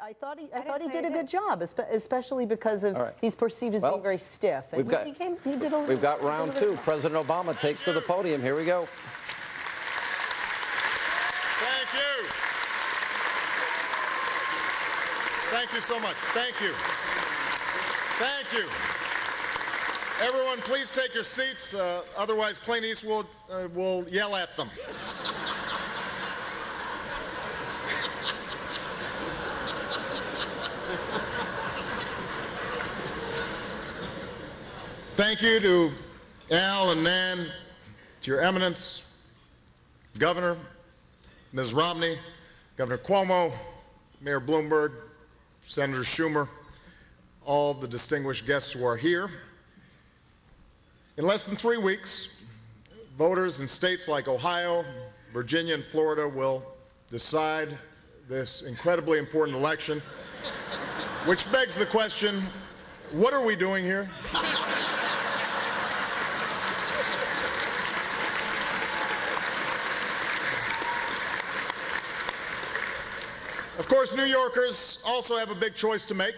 I thought he did a good job, especially because of he's perceived as being very stiff. And we've got round two. President Obama takes to the podium. Here we go. Thank you. Thank you so much. Thank you. Thank you. Everyone, please take your seats. Otherwise, Clint Eastwood will yell at them. Thank you to Al and Nan, to Your Eminence, Governor, Ms. Romney, Governor Cuomo, Mayor Bloomberg, Senator Schumer, all the distinguished guests who are here. In less than 3 weeks, voters in states like Ohio, Virginia, and Florida will decide this incredibly important election, which begs the question, what are we doing here? Of course, New Yorkers also have a big choice to make.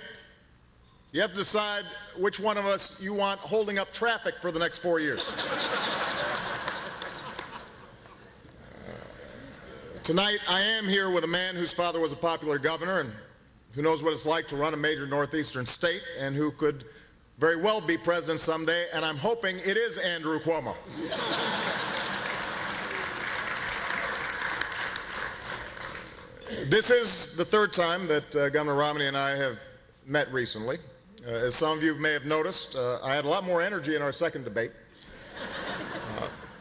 You have to decide which one of us you want holding up traffic for the next 4 years. Tonight, I am here with a man whose father was a popular governor and who knows what it's like to run a major northeastern state and who could very well be president someday, and I'm hoping it is Andrew Cuomo. This is the third time that Governor Romney and I have met recently. As some of you may have noticed, I had a lot more energy in our second debate.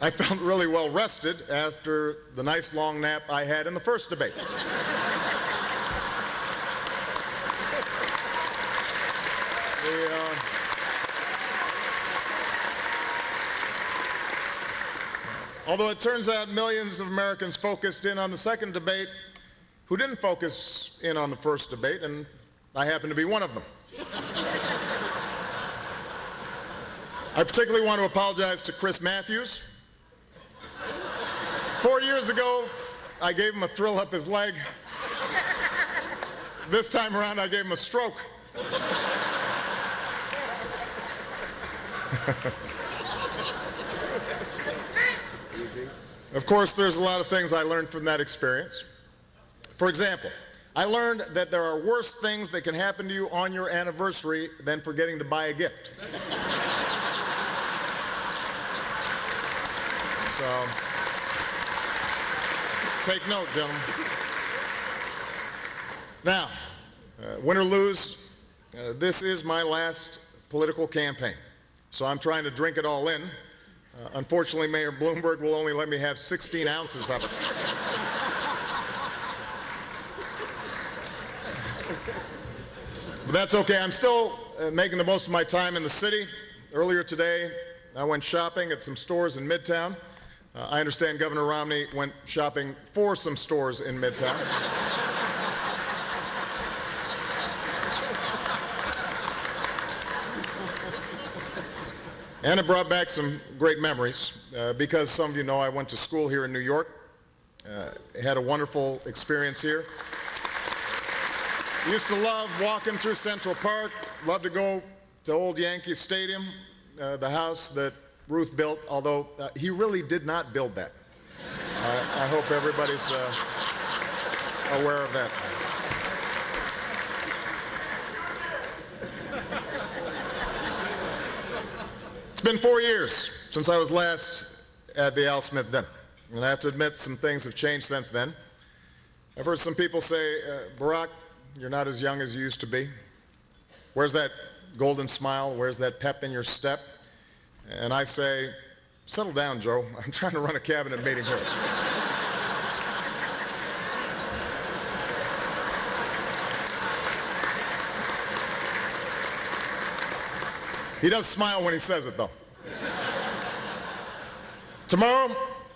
I felt really well rested after the nice long nap I had in the first debate. Although it turns out millions of Americans focused in on the second debate who didn't focus in on the first debate, and I happen to be one of them. I particularly want to apologize to Chris Matthews. 4 years ago, I gave him a thrill up his leg. This time around, I gave him a stroke. Of course, there's a lot of things I learned from that experience. For example, I learned that there are worse things that can happen to you on your anniversary than forgetting to buy a gift. So, take note, gentlemen. Now, win or lose, this is my last political campaign. So I'm trying to drink it all in. Unfortunately, Mayor Bloomberg will only let me have 16 ounces of it. But that's okay. I'm still making the most of my time in the city. Earlier today, I went shopping at some stores in Midtown. I understand Governor Romney went shopping for some stores in Midtown. And it brought back some great memories because some of you know I went to school here in New York. Had a wonderful experience here. Used to love walking through Central Park, loved to go to old Yankee Stadium, the house that Ruth built, although he really did not build that. I hope everybody's aware of that. It's been 4 years since I was last at the Al Smith dinner, and I have to admit some things have changed since then. I've heard some people say, Barack, you're not as young as you used to be. Where's that golden smile? Where's that pep in your step? And I say, settle down, Joe. I'm trying to run a cabinet meeting here. He does smile when he says it, though. Tomorrow,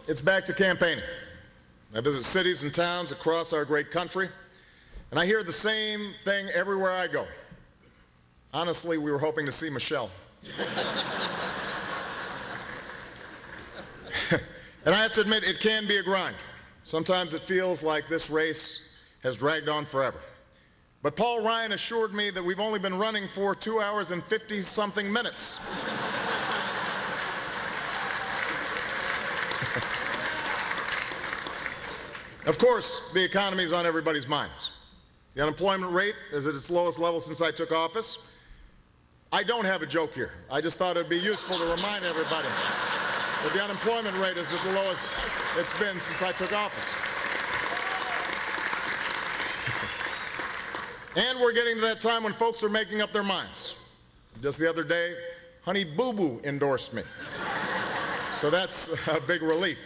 it's back to campaigning. I visit cities and towns across our great country. And I hear the same thing everywhere I go. Honestly, we were hoping to see Michelle. And I have to admit, it can be a grind. Sometimes it feels like this race has dragged on forever. But Paul Ryan assured me that we've only been running for 2 hours and 50-something minutes. Of course, the economy is on everybody's minds. The unemployment rate is at its lowest level since I took office. I don't have a joke here. I just thought it would be useful to remind everybody that the unemployment rate is at the lowest it's been since I took office. And we're getting to that time when folks are making up their minds. Just the other day, Honey Boo Boo endorsed me. So that's a big relief.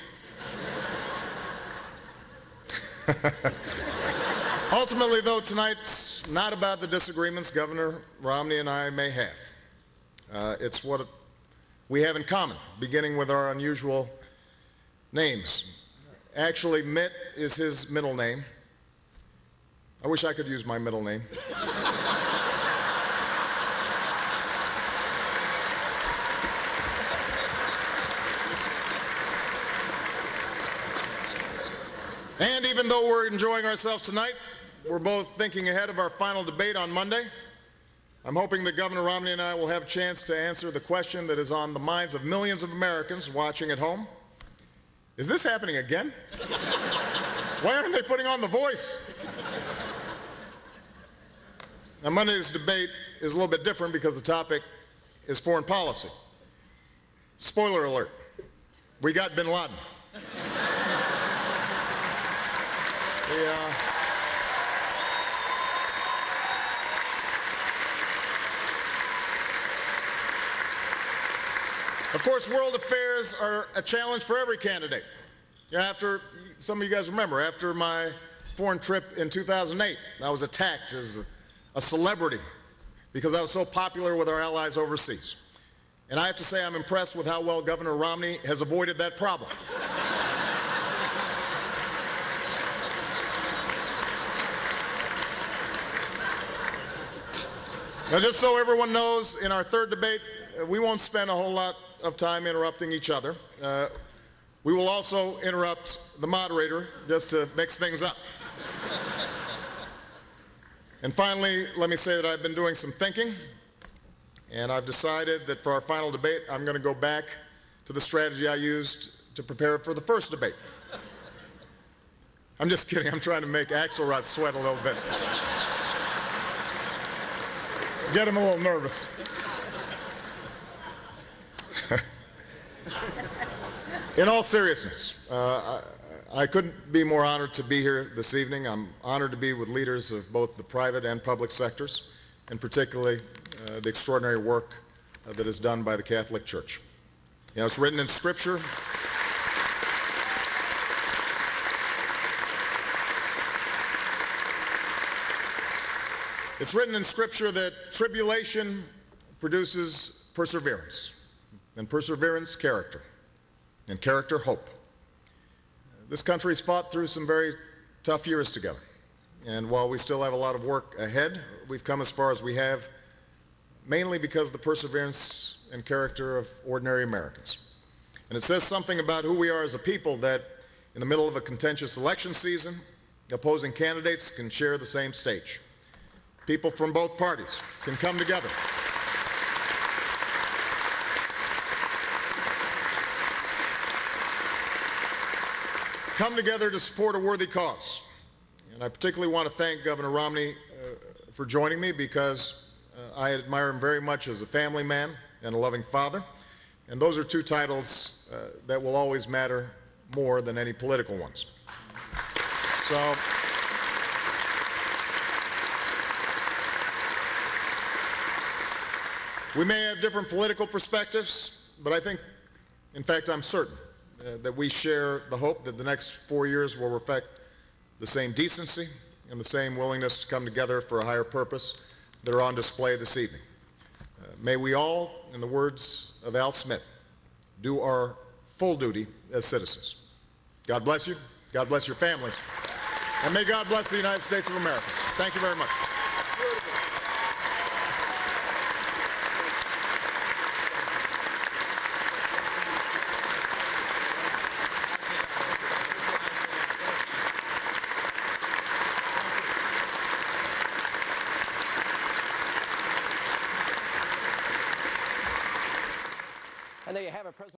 Ultimately, though, tonight's not about the disagreements Governor Romney and I may have. It's what we have in common, beginning with our unusual names. Actually, Mitt is his middle name. I wish I could use my middle name. And even though we're enjoying ourselves tonight, we're both thinking ahead of our final debate on Monday. I'm hoping that Governor Romney and I will have a chance to answer the question that is on the minds of millions of Americans watching at home. Is this happening again? Why aren't they putting on The Voice? Now, Monday's debate is a little bit different because the topic is foreign policy. Spoiler alert, we got bin Laden. Of course, world affairs are a challenge for every candidate. After, some of you guys remember, after my foreign trip in 2008, I was attacked as a celebrity because I was so popular with our allies overseas. And I have to say I'm impressed with how well Governor Romney has avoided that problem. Now, just so everyone knows, in our third debate, we won't spend a whole lot of time interrupting each other. We will also interrupt the moderator just to mix things up. And finally, let me say that I've been doing some thinking, and I've decided that for our final debate, I'm going to go back to the strategy I used to prepare for the first debate. I'm just kidding. I'm trying to make Axelrod sweat a little bit. Get him a little nervous. In all seriousness, I couldn't be more honored to be here this evening. I'm honored to be with leaders of both the private and public sectors, and particularly the extraordinary work that is done by the Catholic Church. You know, it's written in Scripture. It's written in Scripture that tribulation produces perseverance, and perseverance, character, and character, hope. This country's fought through some very tough years together, and while we still have a lot of work ahead, we've come as far as we have mainly because of the perseverance and character of ordinary Americans. And it says something about who we are as a people that in the middle of a contentious election season, opposing candidates can share the same stage. People from both parties can come together. Come together to support a worthy cause. And I particularly want to thank Governor Romney for joining me because I admire him very much as a family man and a loving father. And those are two titles that will always matter more than any political ones. So, we may have different political perspectives, but I think, in fact, I'm certain that we share the hope that the next 4 years will reflect the same decency and the same willingness to come together for a higher purpose that are on display this evening. May we all, in the words of Al Smith, do our full duty as citizens. God bless you. God bless your families. And may God bless the United States of America. Thank you very much. And there you have it, President.